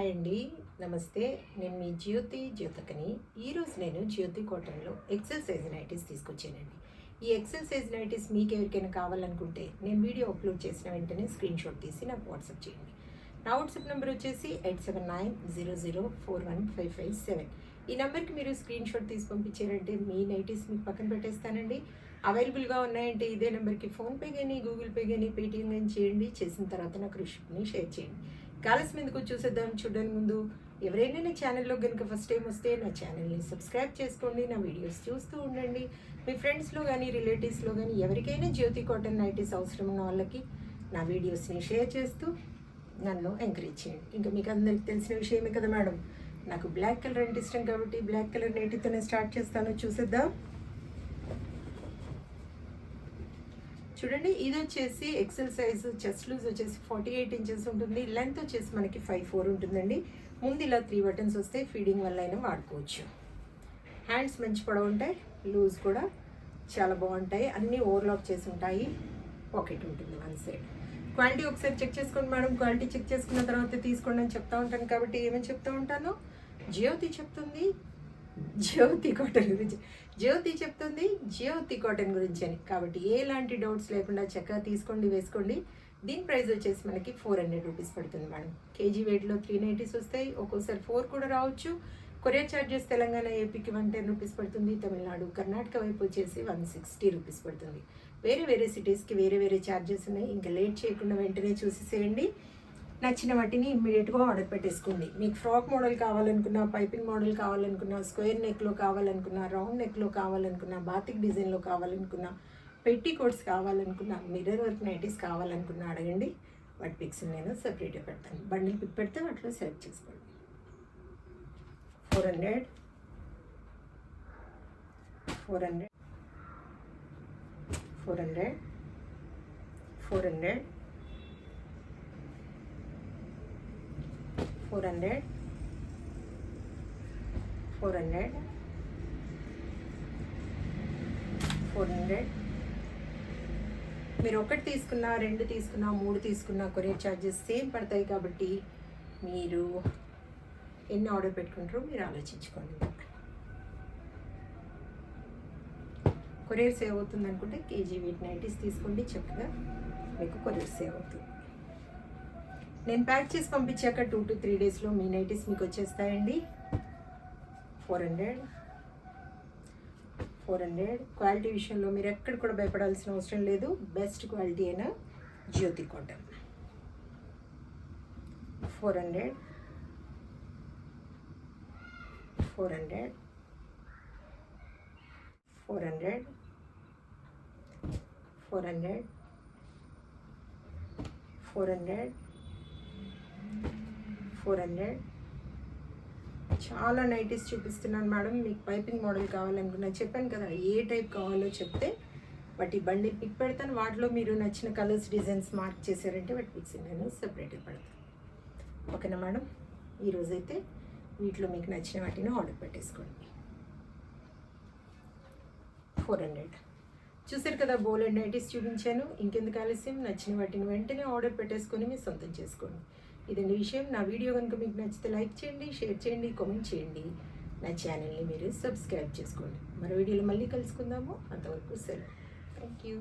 Hi అండి, నమస్తే. నేను మీ జ్యోతకని. ఈరోజు నేను జ్యోతి కాటన్లో ఎక్సెల్ సైజ్ నైటీస్ తీసుకొచ్చానండి. ఈ ఎక్సెల్ సైజ్ నైటీస్ మీకు ఎవరికైనా కావాలనుకుంటే నేను వీడియో అప్లోడ్ చేసిన వెంటనే స్క్రీన్ షాట్ తీసి నాకు వాట్సాప్ చేయండి. నా వాట్సాప్ నెంబర్ వచ్చేసి 8790041557. ఈ నెంబర్కి మీరు స్క్రీన్ షాట్ తీసి పంపించారంటే మీ నైటీస్ మీకు పక్కన పెట్టేస్తానండి. అవైలబుల్గా ఉన్నాయంటే ఇదే నెంబర్కి ఫోన్పే కానీ, గూగుల్ పే కానీ, పేటిఎం కానీ చేయండి. చేసిన తర్వాత నాకు రిసిప్ట్ని షేర్ చేయండి. కాలస్ మీదకు చూసేద్దాం. చూడడానికి ముందు ఎవరైనా నా ఛానల్లో కనుక ఫస్ట్ టైం వస్తే నా ఛానల్ని సబ్స్క్రైబ్ చేసుకోండి. నా వీడియోస్ చూస్తూ ఉండండి. మీ ఫ్రెండ్స్లో కానీ, రిలేటివ్స్లో కానీ ఎవరికైనా జ్యోతి కాటన్ నైటీస్ అవసరం ఉన్న వాళ్ళకి నా వీడియోస్ని షేర్ చేస్తూ నన్ను ఎంకరేజ్ చేయండి. ఇంకా మీకు అందరికి తెలిసిన విషయమే కదా మేడం, నాకు బ్లాక్ కలర్ అంటే ఇష్టం కాబట్టి బ్లాక్ కలర్ నైటీతోనే స్టార్ట్ చేస్తాను. చూసేద్దాం. చూడండి, ఇది వచ్చేసి ఎక్సెల్ సైజు. చెస్ట్ లూజ్ వచ్చేసి 48 ఇంచెస్ ఉంటుంది. లెంత్ వచ్చేసి మనకి 5'4" ఉంటుందండి. ముందు ఇలా 3 బటన్స్ వస్తాయి. ఫీడింగ్ వల్ల అయినా వాడుకోవచ్చు. హ్యాండ్స్ మంచి పొడవు ఉంటాయి, లూజ్ కూడా చాలా బాగుంటాయి. అన్నీ ఓవర్లాక్ చేసి ఉంటాయి. పాకెట్ ఉంటుంది వన్ సైడ్. క్వాలిటీ ఒకసారి చెక్ చేసుకోండి మేడం. క్వాలిటీ చెక్ చేసుకున్న తర్వాత తీసుకోండి అని చెప్తా ఉంటాను కాబట్టి ఏమని చెప్తూ ఉంటాను, జ్యోతి చెప్తుంది జ్యోతి కాటన్ గురించి, జ్యోతి చెప్తుంది జ్యోతి కాటన్ గురించి అని. కాబట్టి ఎలాంటి డౌట్స్ లేకుండా చక్కగా తీసుకోండి, వేసుకోండి. దీని ప్రైస్ వచ్చేసి మనకి 400 రూపీస్ పడుతుంది మేడం. కేజీ వెయిట్లో 3 నైటీస్ వస్తాయి. ఒక్కోసారి 4 కూడా రావచ్చు. కొరియర్ ఛార్జెస్ తెలంగాణ, ఏపీకి 110 రూపీస్ పడుతుంది. తమిళనాడు, కర్ణాటక వైపు వచ్చేసి 160 రూపీస్ పడుతుంది. వేరే వేరే సిటీస్కి వేరే వేరే ఛార్జెస్ ఉన్నాయి. ఇంకా లేట్ చేయకుండా వెంటనే చూసేసేయండి. నచ్చిన వాటిని ఇమ్మీడియట్గా ఆర్డర్ పెట్టేసుకోండి. మీకు ఫ్రాక్ మోడల్ కావాలనుకున్నా, పైపింగ్ మోడల్ కావాలనుకున్నా, స్క్వేర్ నెక్లో కావాలనుకున్నా, రౌండ్ నెక్లో కావాలనుకున్నా, బాతిక్ డిజైన్లో కావాలనుకున్నా, పెట్టి కోట్స్ కావాలనుకున్నా, మిర్రర్ వర్క్ నైటీస్ కావాలనుకున్నా అడగండి. వాటి పిక్స్ నేను సెపరేట్గా పెడతాను. బండిల్ పిక్ పెడితే వాటిలో సెలెక్ట్ చేసుకోండి. 400 400 400 400 400 400 400. మీరు ఒకటి తీసుకున్నా, 2 తీసుకున్నా, 3 తీసుకున్నా కొరియర్ ఛార్జెస్ సేమ్ పడతాయి. కాబట్టి మీరు ఎన్ని ఆర్డర్ పెట్టుకుంటారో మీరు ఆలోచించుకోండి. కొరియర్ సేవ్ అవుతుంది అనుకుంటే కేజీ వెయిట్ నైటీస్ తీసుకోండి. చక్కగా మీకు కొరియర్ సేవ్ అవుతుంది. నేను ప్యాక్ చేసి పంపించాక 2 to 3 డేస్లో మీ నైటీస్ మీకు వచ్చేస్తాయండి. 400 400. క్వాలిటీ విషయంలో మీరు ఎక్కడ కూడా భయపడాల్సిన అవసరం లేదు. బెస్ట్ క్వాలిటీ అయిన జ్యోతి కాటన్. 400 400 400 400 400 400. చాలా నైటీస్ చూపిస్తున్నాను మేడం. మీకు పైపింగ్ మోడల్ కావాలనుకున్నా చెప్పాను కదా, ఏ టైప్ కావాలో చెప్తే వాటి బండి పిక్ పెడతాను. వాటిలో మీరు నచ్చిన కలర్స్, డిజైన్స్ మార్క్ చేశారంటే వాటి పిక్స్ నేను సెపరేట్గా పెడతాను. ఓకేనా మేడం? ఈరోజైతే వీటిలో మీకు నచ్చిన వాటిని ఆర్డర్ పెట్టేసుకోండి. 400 చూసారు కదా, బోలెడ్ నైటీస్ చూపించాను. ఇంకెందుకు ఆలస్యం, నచ్చిన వాటిని వెంటనే ఆర్డర్ పెట్టేసుకొని మీరు సొంతం చేసుకోండి. ఇదండి విషయం. నా వీడియో కనుక మీకు నచ్చితే లైక్ చేయండి, షేర్ చేయండి, కామెంట్ చేయండి. నా ఛానల్ని మీరు సబ్స్క్రైబ్ చేసుకోండి. మరో వీడియోలో మళ్ళీ కలుసుకుందాము. అంతవరకు సెలవు. Thank you.